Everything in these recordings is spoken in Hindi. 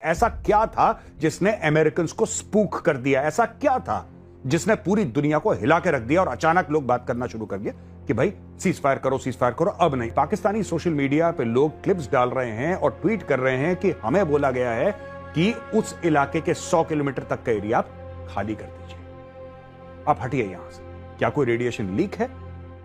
ऐसा क्या था जिसने अमेरिकन को स्पूक कर दिया? ऐसा क्या था जिसने पूरी दुनिया को हिला के रख दिया और अचानक लोग बात करना शुरू कर दिया कि भाई सीज फायर करो। अब नहीं। पाकिस्तानी सोशल मीडिया पे लोग क्लिप्स डाल रहे हैं और ट्वीट कर रहे हैं कि हमें बोला गया है कि उस इलाके के 100 किलोमीटर तक का एरिया आप खाली कर दीजिए। आप हटिए यहां से। क्या कोई रेडिएशन लीक है?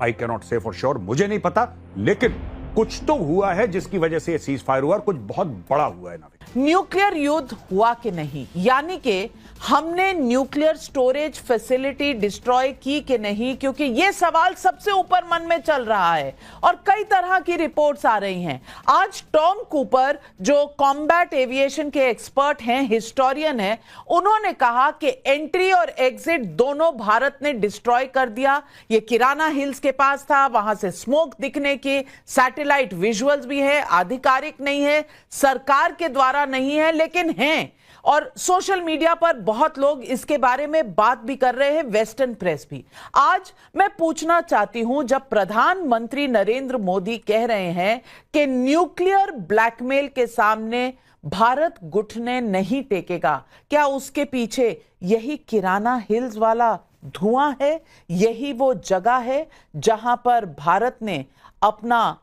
आई कैन नॉट से फॉर श्योर, मुझे नहीं पता, लेकिन कुछ तो हुआ है जिसकी वजह से सीज फायर हुआ और कुछ बहुत बड़ा हुआ है। न्यूक्लियर युद्ध हुआ कि नहीं, यानी कि हमने न्यूक्लियर स्टोरेज फैसिलिटी डिस्ट्रॉय की कि नहीं, क्योंकि यह सवाल सबसे ऊपर मन में चल रहा है और कई तरह की रिपोर्ट्स आ रही हैं। आज टॉम कूपर, जो कॉम्बैट एविएशन के एक्सपर्ट हैं, हिस्टोरियन हैं, उन्होंने कहा कि एंट्री और एग्जिट दोनों भारत ने डिस्ट्रॉय कर दिया। यह किराना हिल्स के पास था, वहां से स्मोक दिखने की सैटेलाइट विजुअल्स भी है, आधिकारिक नहीं है, सरकार के द्वारा नहीं है, लेकिन हैं। और सोशल मीडिया पर बहुत लोग इसके बारे में बात भी कर रहे हैं, वेस्टर्न प्रेस भी। आज मैं पूछना चाहती हूं, जब प्रधानमंत्री नरेंद्र मोदी कह रहे हैं कि न्यूक्लियर ब्लैकमेल के सामने भारत घुटने नहीं टेकेगा, क्या उसके पीछे यही किराना हिल्स वाला धुआं है? यही वो जगह है जहां पर भारत ने अपना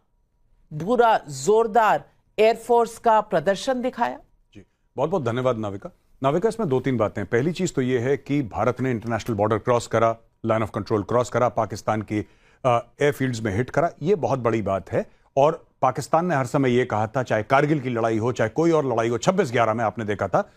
पूरा जोरदार एयरफोर्स का प्रदर्शन दिखाया? बहुत बहुत धन्यवाद नाविका। इसमें दो तीन बातें। पहली चीज तो यह है कि भारत ने इंटरनेशनल बॉर्डर क्रॉस करा, लाइन ऑफ कंट्रोल क्रॉस करा, पाकिस्तान की एयरफील्ड्स में हिट करा। यह बहुत बड़ी बात है और पाकिस्तान ने हर समय यह कहा था, चाहे कारगिल की लड़ाई हो, चाहे कोई और लड़ाई हो, 26/11 में आपने देखा था,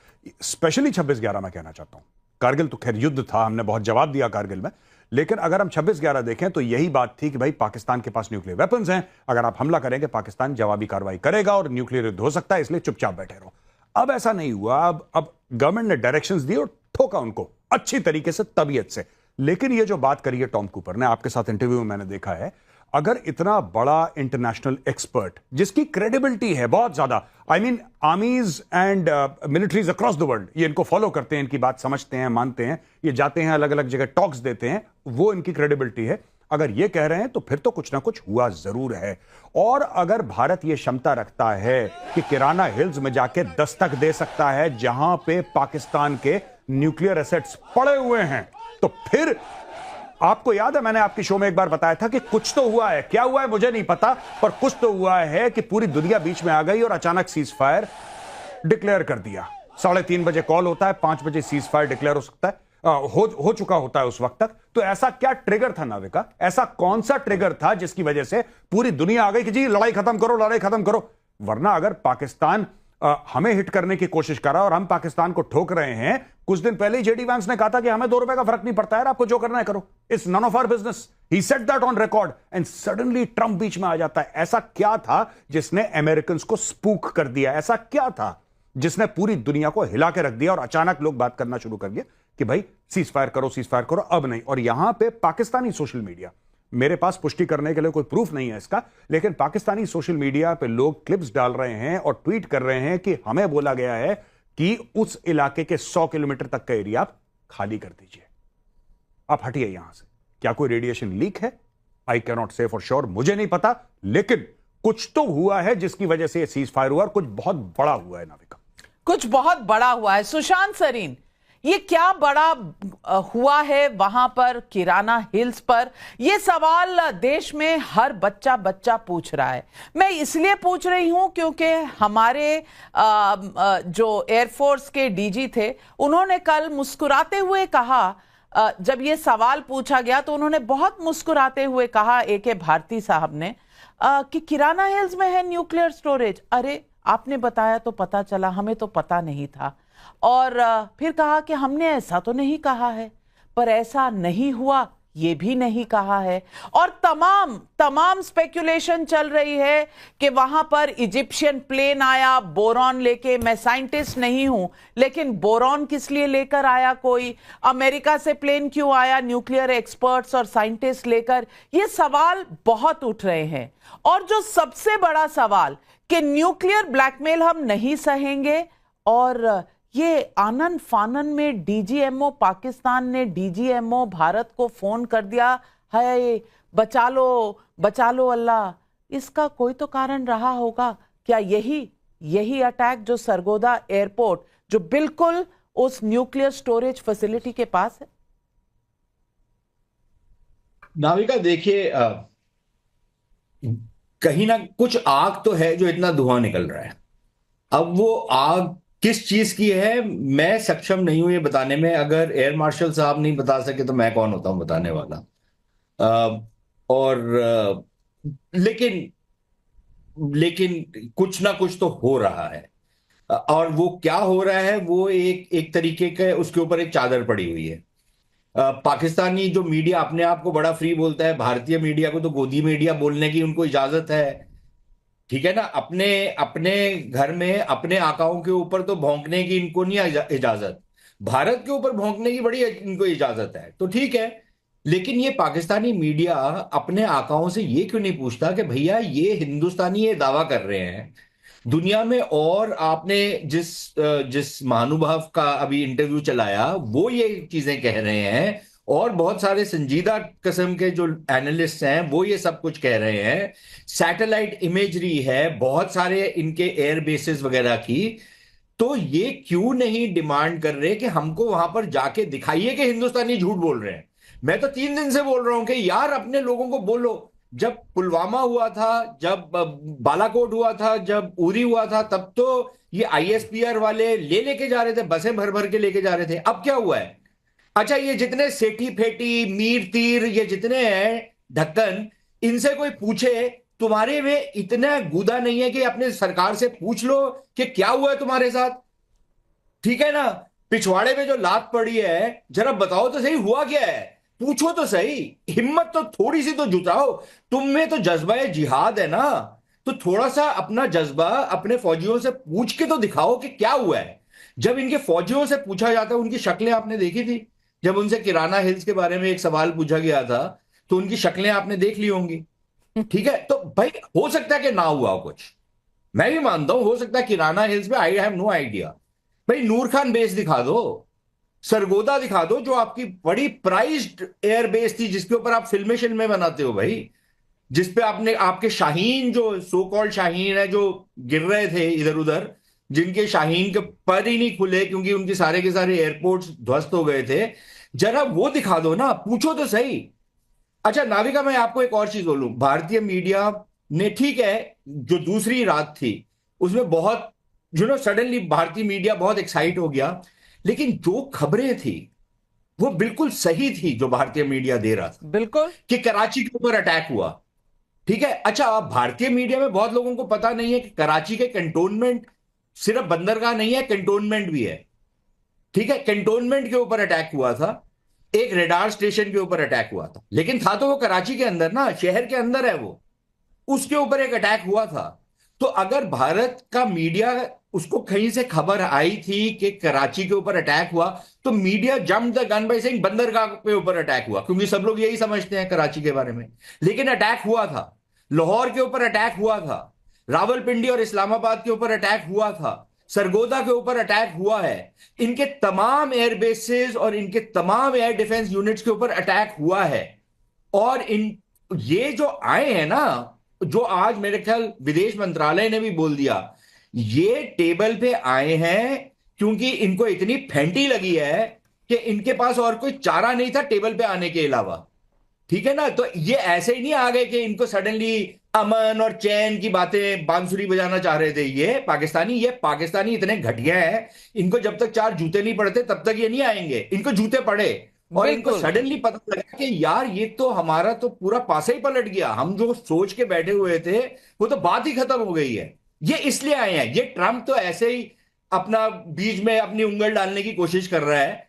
स्पेशली 26/11 में कहना चाहता हूं, कारगिल तो खैर युद्ध था, हमने बहुत जवाब दिया कारगिल में, लेकिन अगर हम 26/11 देखें तो यही बात थी कि भाई पाकिस्तान के पास न्यूक्लियर वेपन्स हैं, अगर आप हमला करेंगे पाकिस्तान जवाबी कार्रवाई करेगा और न्यूक्लियर युद्ध हो सकता है, इसलिए चुपचाप बैठे रहो। अब ऐसा नहीं हुआ। अब गवर्नमेंट ने डायरेक्शंस दिए और ठोका उनको अच्छी तरीके से, तबीयत से। लेकिन ये जो बात करी है टॉम कूपर ने, आपके साथ इंटरव्यू में मैंने देखा है, अगर इतना बड़ा इंटरनेशनल एक्सपर्ट जिसकी क्रेडिबिलिटी है बहुत ज्यादा, I mean आर्मीज and militaries across the world ये इनको फॉलो करते हैं, इनकी बात समझते हैं, मानते हैं, ये जाते हैं अलग अलग जगह टॉक्स देते हैं, वो इनकी क्रेडिबिलिटी है, अगर ये कह रहे हैं तो फिर तो कुछ ना कुछ हुआ जरूर है। और अगर भारत ये क्षमता रखता है कि किराना हिल्स में जाके दस्तक दे सकता है जहां पे पाकिस्तान के न्यूक्लियर एसेट्स पड़े हुए हैं, तो फिर आपको याद है मैंने आपके शो में एक बार बताया था कि कुछ तो हुआ है। क्या हुआ है मुझे नहीं पता, पर कुछ तो हुआ है कि पूरी दुनिया बीच में आ गई और अचानक सीज फायर डिक्लेयर कर दिया। 3:30 बजे कॉल होता है, 5 बजे सीज फायर डिक्लेयर हो सकता है, हो चुका होता है उस वक्त तक। तो ऐसा क्या ट्रिगर था नाविका? ऐसा कौन सा ट्रिगर था जिसकी वजह से पूरी दुनिया आ गई कि जी लड़ाई खत्म करो, लड़ाई खत्म करो? वरना अगर पाकिस्तान हमें हिट करने की कोशिश कर रहा है और हम पाकिस्तान को ठोक रहे हैं, कुछ दिन पहले जेडी वांस ने कहा था कि हमें 2 रुपए का फर्क नहीं पड़ता है, आपको जो करना है करो, it's none of our business, he said that on record, and suddenly Trump बीच में आ जाता है। ऐसा क्या था जिसने अमेरिकन को स्पूक कर दिया? ऐसा क्या था जिसने पूरी दुनिया को हिला के रख दिया और अचानक लोग बात करना शुरू कर दिया कि भाई सीज फायर करो, अब नहीं। और यहां पे पाकिस्तानी सोशल मीडिया, मेरे पास पुष्टि करने के लिए कोई प्रूफ नहीं है इसका, लेकिन पाकिस्तानी सोशल मीडिया पे लोग क्लिप्स डाल रहे हैं और ट्वीट कर रहे हैं कि हमें बोला गया है कि उस इलाके के 100 किलोमीटर तक का एरिया आप खाली कर दीजिए। आप हटिए यहां से। क्या कोई रेडिएशन लीक है? आई कैन नॉट से फॉर श्योर, मुझे नहीं पता, लेकिन कुछ तो हुआ है जिसकी वजह से यह सीज फायर हुआ और कुछ बहुत बड़ा हुआ है नाविका। कुछ बहुत बड़ा हुआ है। सुशांत सरीन, ये क्या बड़ा हुआ है वहां पर किराना हिल्स पर? ये सवाल देश में हर बच्चा पूछ रहा है। मैं इसलिए पूछ रही हूं क्योंकि हमारे जो एयरफोर्स के डीजी थे, उन्होंने कल मुस्कुराते हुए कहा, जब ये सवाल पूछा गया तो उन्होंने बहुत मुस्कुराते हुए कहा, AK भारती साहब ने, कि किराना हिल्स में है न्यूक्लियर स्टोरेज। अरे आपने बताया तो पता चला, हमें तो पता नहीं था। और फिर कहा कि हमने ऐसा तो नहीं कहा है, पर ऐसा नहीं हुआ ये भी नहीं कहा है। और तमाम स्पेकुलेशन चल रही है कि वहां पर इजिप्शियन प्लेन आया बोरॉन लेके। मैं साइंटिस्ट नहीं हूं, लेकिन बोरॉन किस लिए लेकर आया कोई? अमेरिका से प्लेन क्यों आया न्यूक्लियर एक्सपर्ट्स और साइंटिस्ट लेकर? ये सवाल बहुत उठ रहे हैं। और जो सबसे बड़ा सवाल कि न्यूक्लियर ब्लैकमेल हम नहीं सहेंगे, और ये आनन फानन में डीजीएमओ पाकिस्तान ने डीजीएमओ भारत को फोन कर दिया, है बचा लो अल्लाह। इसका कोई तो कारण रहा होगा। क्या यही यही अटैक जो सरगोदा एयरपोर्ट, जो बिल्कुल उस न्यूक्लियर स्टोरेज फैसिलिटी के पास है? नाविका देखिए, कहीं ना कुछ आग तो है जो इतना धुआं निकल रहा है। अब वो आग किस चीज की है मैं सक्षम नहीं हूं ये बताने में। अगर एयर मार्शल साहब नहीं बता सके तो मैं कौन होता हूं बताने वाला। लेकिन लेकिन कुछ ना कुछ तो हो रहा है। और वो क्या हो रहा है, वो एक तरीके का उसके ऊपर एक चादर पड़ी हुई है। पाकिस्तानी जो मीडिया अपने आप को बड़ा फ्री बोलता है, भारतीय मीडिया को तो गोदी मीडिया बोलने की उनको इजाजत है, ठीक है ना। अपने अपने घर में अपने आकाओं के ऊपर तो भौंकने की इनको नहीं इजाजत, भारत के ऊपर भौंकने की बड़ी इनको इजाजत है, तो ठीक है। लेकिन ये पाकिस्तानी मीडिया अपने आकाओं से ये क्यों नहीं पूछता कि भैया ये हिंदुस्तानी ये दावा कर रहे हैं दुनिया में, और आपने जिस जिस महानुभाव का अभी इंटरव्यू चलाया वो ये चीजें कह रहे हैं, और बहुत सारे संजीदा किस्म के जो एनालिस्ट हैं वो ये सब कुछ कह रहे हैं। सैटेलाइट इमेजरी है बहुत सारे इनके एयर बेसिस वगैरह की। तो ये क्यों नहीं डिमांड कर रहे कि हमको वहां पर जाके दिखाइए कि हिंदुस्तानी झूठ बोल रहे हैं। मैं तो 3 दिन से बोल रहा हूं कि यार अपने लोगों को बोलो। जब पुलवामा हुआ था, जब बालाकोट हुआ था, जब उरी हुआ था, तब तो ये आईएसपीआर वाले लेके जा रहे थे, बसें भर भर के लेके जा रहे थे। अब क्या हुआ है? अच्छा, ये जितने सेठी फेटी मीर तीर ये जितने हैं ढक्कन, इनसे कोई पूछे तुम्हारे में इतना गुदा नहीं है कि अपने सरकार से पूछ लो कि क्या हुआ है तुम्हारे साथ, ठीक है ना। पिछवाड़े में जो लात पड़ी है जरा बताओ तो सही हुआ क्या है, पूछो तो सही, हिम्मत तो थोड़ी सी तो जुटाओ। तुम में तो जज्बा जिहाद है ना, तो थोड़ा सा अपना जज्बा अपने फौजियों से पूछ के तो दिखाओ कि क्या हुआ है। जब इनके फौजियों से पूछा जाता है, उनकी शक्लें आपने देखी थी, जब उनसे किराना हिल्स के बारे में एक सवाल पूछा गया था तो उनकी शक्लें आपने देख ली होंगी, ठीक है। तो भाई हो सकता है कि ना हुआ हो कुछ, मैं भी मानता हूं हो सकता है किराना हिल्स में, आई हैव नो आइडिया। भाई नूर खान बेस दिखा दो, सरगोदा दिखा दो, जो आपकी बड़ी प्राइज्ड एयर बेस थी, जिसके ऊपर आप फिल्में बनाते हो भाई, जिसपे आपने आपके शाहीन जो सो कॉल्ड शाहीन है जो गिर रहे थे इधर उधर, जिनके शाहीन के पर ही नहीं खुले क्योंकि उनके सारे के सारे एयरपोर्ट्स ध्वस्त हो गए थे, जरा वो दिखा दो ना, पूछो तो सही। अच्छा नाविका, मैं आपको एक और चीज बोलूं, भारतीय मीडिया ने, ठीक है, जो दूसरी रात थी उसमें बहुत सडनली भारतीय मीडिया बहुत एक्साइट हो गया, लेकिन जो खबरें थी वो बिल्कुल सही थी जो भारतीय मीडिया दे रहा था, बिल्कुल, कि कराची के ऊपर अटैक हुआ, ठीक है। अच्छा, अब भारतीय मीडिया में बहुत लोगों को पता नहीं है कि कराची के कंटोनमेंट सिर्फ बंदरगाह नहीं है, कंटोनमेंट भी है, ठीक है। कंटोनमेंट के ऊपर अटैक हुआ था, एक रेडार स्टेशन के ऊपर अटैक हुआ था, लेकिन था तो वो कराची के अंदर ना, शहर के अंदर है वो, उसके ऊपर एक अटैक हुआ था। तो अगर भारत का मीडिया उसको कहीं से खबर आई थी कि कराची के ऊपर अटैक हुआ, तो media jump the gun by saying बंदरगाह के ऊपर अटैक हुआ, क्योंकि सब लोग यही समझते हैं कराची के बारे में। लेकिन अटैक हुआ था, लाहौर के ऊपर अटैक हुआ था, रावलपिंडी और इस्लामाबाद के ऊपर अटैक हुआ था, सरगोदा के ऊपर अटैक हुआ है, इनके तमाम एयर बेसेस और इनके तमाम एयर डिफेंस यूनिट्स के ऊपर अटैक हुआ है। और ये जो आए हैं ना, जो आज मेरे ख्याल विदेश मंत्रालय ने भी बोल दिया, ये टेबल पे आए हैं क्योंकि इनको इतनी फेंटी लगी है कि इनके पास और कोई चारा नहीं था टेबल पे आने के अलावा, ठीक है ना। तो ये ऐसे ही नहीं आ गए कि इनको सडनली अमन और चैन की बातें बांसुरी बजाना चाह रहे थे। ये पाकिस्तानी इतने घटिया है, इनको जब तक 4 जूते नहीं पड़ते तब तक ये नहीं आएंगे, इनको जूते पड़े और इनको सडनली पता लगा कि यार ये तो हमारा तो पूरा पासा ही पलट गया, हम जो सोच के बैठे हुए थे वो तो बात ही खत्म हो गई है। ये इसलिए आए हैं। ये ट्रंप तो ऐसे ही अपना बीच में अपनी उंगल डालने की कोशिश कर रहा है,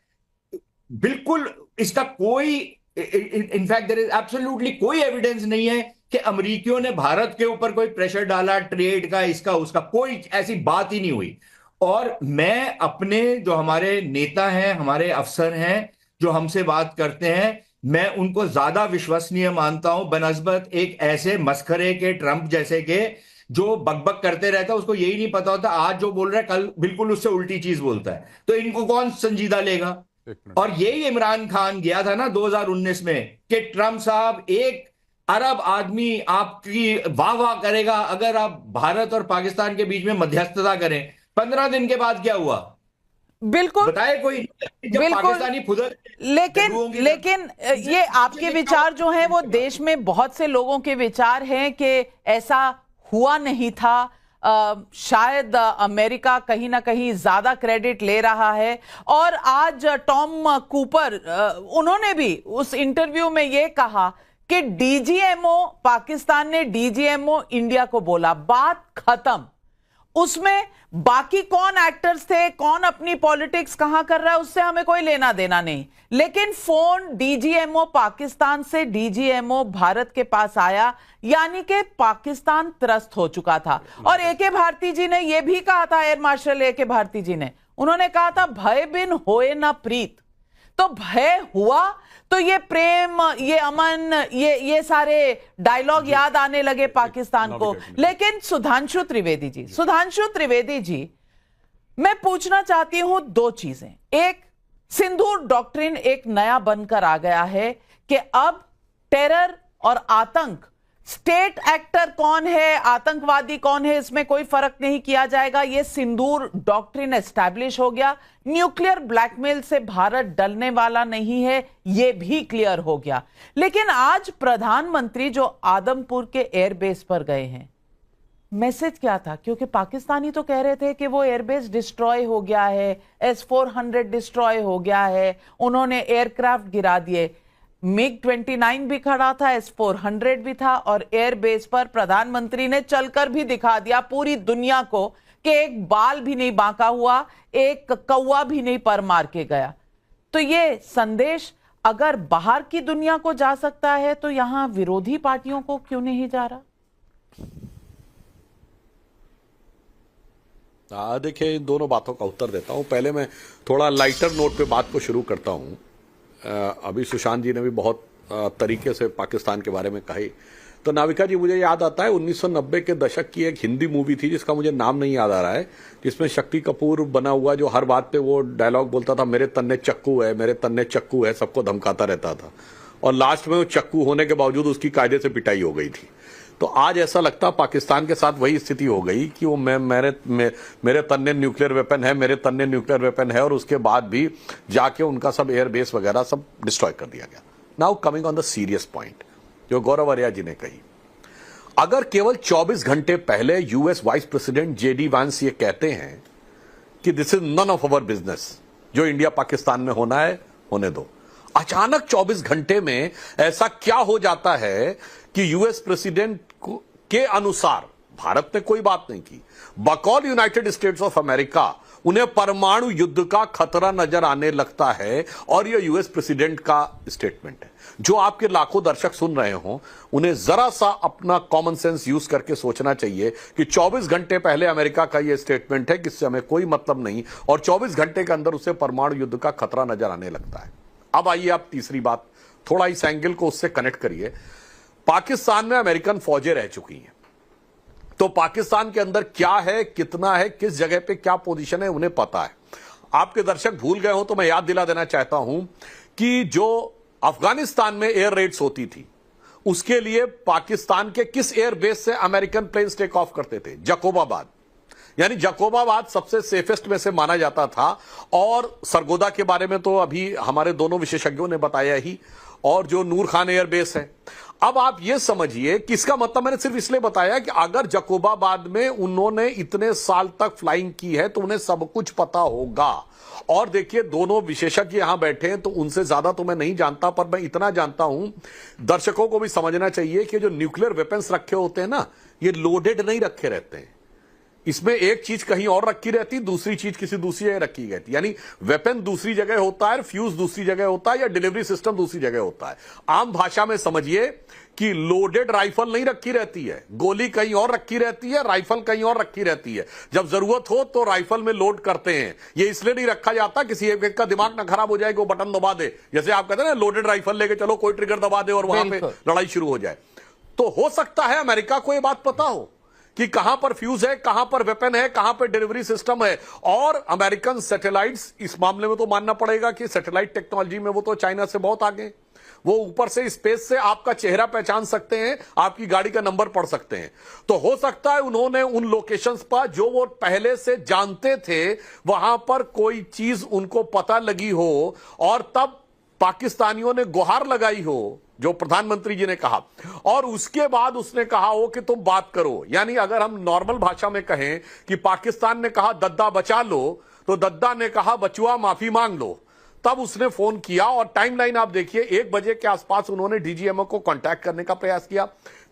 बिल्कुल इसका कोई, इनफैक्ट देयर इज एब्सोल्युटली कोई एविडेंस नहीं है कि अमेरिकियों ने भारत के ऊपर कोई प्रेशर डाला ट्रेड का, इसका उसका, कोई ऐसी बात ही नहीं हुई। और मैं अपने जो हमारे नेता हैं, हमारे अफसर हैं जो हमसे बात करते हैं, मैं उनको ज्यादा विश्वसनीय मानता हूं बनस्बत एक ऐसे मस्खरे के ट्रंप जैसे के, जो बकबक करते रहता है, उसको यही नहीं पता होता आज जो बोल रहा है कल बिल्कुल उससे उल्टी चीज बोलता है, तो इनको कौन संजीदा लेगा। और यही इमरान खान गया था ना 2019 में कि ट्रंप साहब एक अरब आदमी आपकी वाह वाह करेगा अगर आप भारत और पाकिस्तान के बीच में मध्यस्थता करें। 15 दिन के बाद क्या हुआ बिल्कुल बताए कोई? जब बिल्कुल पाकिस्तानी फुदक लेकिन ये आपके विचार जो हैं वो देश में बहुत से लोगों के विचार हैं कि ऐसा हुआ नहीं था। शायद अमेरिका कहीं ना कहीं ज्यादा क्रेडिट ले रहा है। और आज टॉम कूपर उन्होंने भी उस इंटरव्यू में ये कहा कि डीजीएमओ पाकिस्तान ने डीजीएमओ इंडिया को बोला, बात खत्म। उसमें बाकी कौन एक्टर्स थे, कौन अपनी पॉलिटिक्स कहां कर रहा है, उससे हमें कोई लेना देना नहीं। लेकिन फोन डीजीएमओ पाकिस्तान से डीजीएमओ भारत के पास आया, यानी कि पाकिस्तान त्रस्त हो चुका था। और एके भारती जी ने यह भी कहा था, एयर मार्शल एके भारती जी ने, उन्होंने कहा था भय बिन होए ना प्रीत। तो भय हुआ तो ये प्रेम, ये अमन, ये सारे डायलॉग याद आने लगे पाकिस्तान को। लेकिन सुधांशु त्रिवेदी जी, मैं पूछना चाहती हूं दो चीजें। एक, सिंदूर डॉक्ट्रिन एक नया बनकर आ गया है कि अब टेरर और आतंक, स्टेट एक्टर कौन है, आतंकवादी कौन है, इसमें कोई फर्क नहीं किया जाएगा। यह सिंदूर डॉक्ट्रिन एस्टैब्लिश हो गया। न्यूक्लियर ब्लैकमेल से भारत डरने वाला नहीं है, यह भी क्लियर हो गया। लेकिन आज प्रधानमंत्री जो आदमपुर के एयरबेस पर गए हैं, मैसेज क्या था? क्योंकि पाकिस्तानी तो कह रहे थे कि वो एयरबेस डिस्ट्रॉय हो गया है, S-400 डिस्ट्रॉय हो गया है, उन्होंने एयरक्राफ्ट गिरा दिए। MiG-29 भी खड़ा था, S-400 भी था, और एयरबेस पर प्रधानमंत्री ने चलकर भी दिखा दिया पूरी दुनिया को कि एक बाल भी नहीं बांका हुआ, एक कौवा भी नहीं पर मार के गया। तो ये संदेश अगर बाहर की दुनिया को जा सकता है तो यहां विरोधी पार्टियों को क्यों नहीं जा रहा? देखिए, इन दोनों बातों का उत्तर देता हूं। पहले मैं थोड़ा लाइटर नोट पे बात को शुरू करता हूं। अभी सुशांत जी ने भी बहुत तरीके से पाकिस्तान के बारे में कही। तो नाविका जी, मुझे याद आता है 1990 के दशक की एक हिंदी मूवी थी जिसका मुझे नाम नहीं याद आ रहा है, जिसमें शक्ति कपूर बना हुआ जो हर बात पे वो डायलॉग बोलता था, मेरे तन्ने चक्कू है, मेरे तन्ने चक्कू है, सबको धमकाता रहता था। और लास्ट में वो चक्कू होने के बावजूद उसकी कायदे से पिटाई हो गई थी। तो आज ऐसा लगता पाकिस्तान के साथ वही स्थिति हो गई कि वो मेरे तन्ने न्यूक्लियर वेपन है, मेरे तन्ने न्यूक्लियर वेपन है, और उसके बाद भी जाके उनका सब एयरबेस वगैरह सब डिस्ट्रॉय कर दिया गया। Now coming on the serious point जो गौरव आर्या जी ने कही, अगर केवल 24 घंटे पहले यूएस वाइस प्रेसिडेंट जेडी वांस ये कहते हैं कि this is none of our business, जो इंडिया पाकिस्तान में होना है होने दो, अचानक 24 घंटे में ऐसा क्या हो जाता है कि यूएस प्रेसिडेंट के अनुसार भारत ने कोई बात नहीं की, बकौल यूनाइटेड स्टेट्स ऑफ अमेरिका उन्हें परमाणु युद्ध का खतरा नजर आने लगता है। और यह यूएस प्रेसिडेंट का स्टेटमेंट है। जो आपके लाखों दर्शक सुन रहे हो, उन्हें जरा सा अपना कॉमन सेंस यूज करके सोचना चाहिए कि 24 घंटे पहले अमेरिका का यह स्टेटमेंट है कि इससे हमें कोई मतलब नहीं, और 24 घंटे के अंदर उसे परमाणु युद्ध का खतरा नजर आने लगता है। अब आइए आप तीसरी बात, थोड़ा इस एंगल को उससे कनेक्ट करिए। पाकिस्तान में अमेरिकन फौजें रह चुकी हैं, तो पाकिस्तान के अंदर क्या है, कितना है, किस जगह पे क्या पोजीशन है, उन्हें पता है। आपके दर्शक भूल गए हो तो मैं याद दिला देना चाहता हूं कि जो अफगानिस्तान में एयर रेड्स होती थी, उसके लिए पाकिस्तान के किस एयर बेस से अमेरिकन प्लेन्स टेक ऑफ करते थे? जकोबाबाद। यानी जकोबाबाद सबसे सेफेस्ट में से माना जाता था। और सरगोदा के बारे में तो अभी हमारे दोनों विशेषज्ञों ने बताया ही, और जो नूर खान एयरबेस है। अब आप यह समझिए कि इसका मतलब मैंने सिर्फ इसलिए बताया कि अगर जकोबाबाद में उन्होंने इतने साल तक फ्लाइंग की है तो उन्हें सब कुछ पता होगा। और देखिए, दोनों विशेषज्ञ यहां बैठे हैं तो उनसे ज्यादा तो मैं नहीं जानता, पर मैं इतना जानता हूं, दर्शकों को भी समझना चाहिए कि जो न्यूक्लियर वेपन्स रखे होते हैं ना, ये लोडेड नहीं रखे रहते हैं। इसमें एक चीज कहीं और रखी रहती, दूसरी चीज किसी दूसरी जगह रखी गई थी। यानी वेपन दूसरी जगह होता है, फ्यूज दूसरी जगह होता है, या डिलीवरी सिस्टम दूसरी जगह होता है। आम भाषा में समझिए कि लोडेड राइफल नहीं रखी रहती है, गोली कहीं और रखी रहती है, राइफल कहीं और रखी रहती है। जब जरूरत हो तो राइफल में लोड करते हैं। ये इसलिए नहीं रखा जाता किसी एक का दिमाग ना खराब हो जाए कि वो बटन दबा दे, जैसे आप कहते हैं ना लोडेड राइफल लेके चलो, कोई ट्रिगर दबा दे और वहां पे लड़ाई शुरू हो जाए। तो हो सकता है अमेरिका को यह बात पता हो कि कहां पर फ्यूज है, कहां पर वेपन है, कहां पर डिलीवरी सिस्टम है। और अमेरिकन सैटेलाइट्स, इस मामले में तो मानना पड़ेगा कि सैटेलाइट टेक्नोलॉजी में वो तो चाइना से बहुत आगे। वो ऊपर से स्पेस से आपका चेहरा पहचान सकते हैं, आपकी गाड़ी का नंबर पढ़ सकते हैं। तो हो सकता है उन्होंने उन लोकेशंस पर जो वो पहले से जानते थे वहां पर कोई चीज उनको पता लगी हो और तब पाकिस्तानियों ने गुहार लगाई हो, जो प्रधानमंत्री जी ने कहा, और उसके बाद उसने कहा हो कि तुम बात करो। यानी अगर हम नॉर्मल भाषा में कहें कि पाकिस्तान ने कहा दद्दा बचा लो, तो दद्दा ने कहा बचुआ माफी मांग लो। तब उसने फोन किया और टाइमलाइन आप देखिए, 1 बजे के आसपास उन्होंने डीजीएमओ को कांटेक्ट करने का प्रयास किया,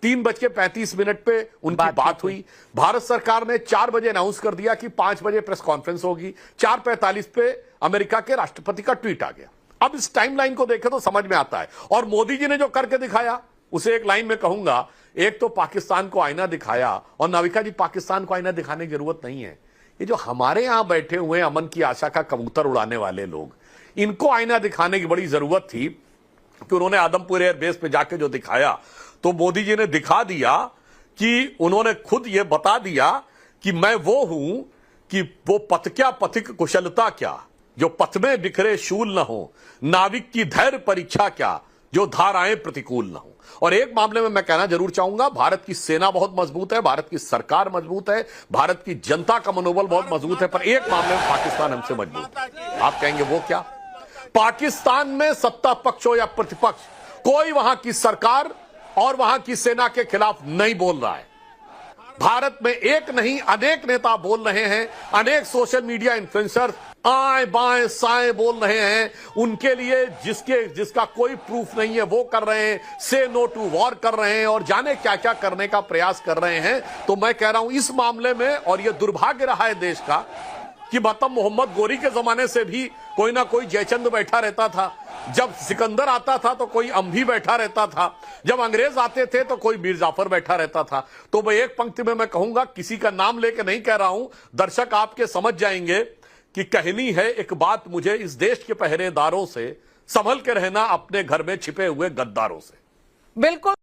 3:35 पे उनकी बात हुई। भारत सरकार ने 4 बजे अनाउंस कर दिया कि 5 बजे प्रेस कॉन्फ्रेंस होगी। 4:45 पे अमेरिका के राष्ट्रपति का ट्वीट आ गया। अब इस टाइमलाइन को देखें तो समझ में आता है। और मोदी जी ने जो करके दिखाया, उसे एक लाइन में कहूंगा, एक तो पाकिस्तान को आईना दिखाया, और नाविका जी पाकिस्तान को आईना दिखाने की जरूरत नहीं है। ये जो हमारे यहां बैठे हुए अमन की आशा का कबूतर उड़ाने वाले लोग, इनको आईना दिखाने की बड़ी जरूरत थी कि उन्होंने आदमपुर एयरबेस पे जाके जो दिखाया, तो मोदी जी ने दिखा दिया कि उन्होंने खुद ये बता दिया कि मैं वो हूं कि वो पथ क्या पथिक कुशलता क्या, जो पथ में बिखरे शूल न हो, नाविक की धैर्य परीक्षा क्या, जो धाराएं प्रतिकूल न हो। और एक मामले में मैं कहना जरूर चाहूंगा, भारत की सेना बहुत मजबूत है, भारत की सरकार मजबूत है, भारत की जनता का मनोबल बहुत मजबूत है, पर एक मामले में पाकिस्तान हमसे मजबूत है। आप कहेंगे वो क्या? पाकिस्तान में सत्ता पक्ष हो या प्रतिपक्ष, कोई वहां की सरकार और वहां की सेना के खिलाफ नहीं बोल रहा है। भारत में एक नहीं अनेक नेता बोल रहे हैं, अनेक सोशल मीडिया इन्फ्लुएंसर आए बाएं साएं बोल रहे हैं, उनके लिए जिसका कोई प्रूफ नहीं है वो कर रहे हैं, से नो टू वॉर कर रहे हैं और जाने क्या क्या करने का प्रयास कर रहे हैं। तो मैं कह रहा हूं इस मामले में, और यह दुर्भाग्य रहा है देश का कि मतलब मोहम्मद गोरी के जमाने से भी कोई ना कोई जयचंद बैठा रहता था, जब सिकंदर आता था तो कोई अंभी बैठा रहता था, जब अंग्रेज आते थे तो कोई मीर जाफर बैठा रहता था। तो मैं एक पंक्ति में मैं कहूंगा, किसी का नाम लेके नहीं कह रहा हूं, दर्शक आपके समझ जाएंगे कि कहनी है एक बात मुझे इस देश के पहरेदारों से, संभल के रहना अपने घर में छिपे हुए गद्दारों से। बिल्कुल।